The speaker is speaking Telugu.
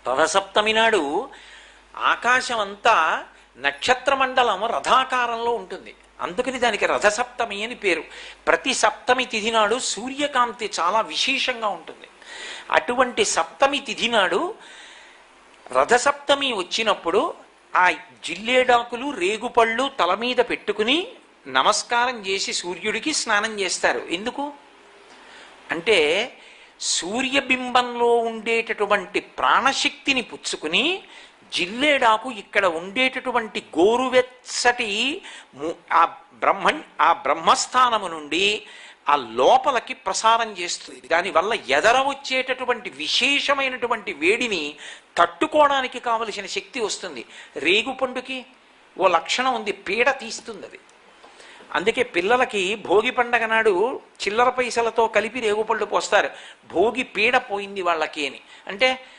రథసప్తమి నాడు ఆకాశం అంతా నక్షత్రమండలం రథాకారంలో ఉంటుంది. అందుకని దానికి రథసప్తమి అని పేరు. ప్రతి సప్తమి తిథి నాడు సూర్యకాంతి చాలా విశేషంగా ఉంటుంది. అటువంటి సప్తమి తిథి నాడు రథసప్తమి వచ్చినప్పుడు ఆ జిల్లేడాకులు రేగుపళ్ళు తల మీద పెట్టుకుని నమస్కారం చేసి సూర్యుడికి స్నానం చేస్తారు. ఎందుకు అంటే సూర్యబింబంలో ఉండేటటువంటి ప్రాణశక్తిని పుచ్చుకుని జిల్లేడాకు ఇక్కడ ఉండేటటువంటి గోరువెచ్చటి ఆ బ్రహ్మస్థానము నుండి ఆ లోపలికి ప్రసారం చేస్తుంది. దానివల్ల ఎదర వచ్చేటటువంటి విశేషమైనటువంటి వేడిని తట్టుకోవడానికి కావలసిన శక్తి వస్తుంది. రేగుపండుకి ఓ లక్షణం ఉంది, పీడ తీస్తుంది అది. అందుకే పిల్లలకి భోగి పండగ నాడు చిల్లర పైసలతో కలిపి రేగుపళ్ళు పోస్తారు. భోగి పీడ పోయింది వాళ్ళకి అని. అంటే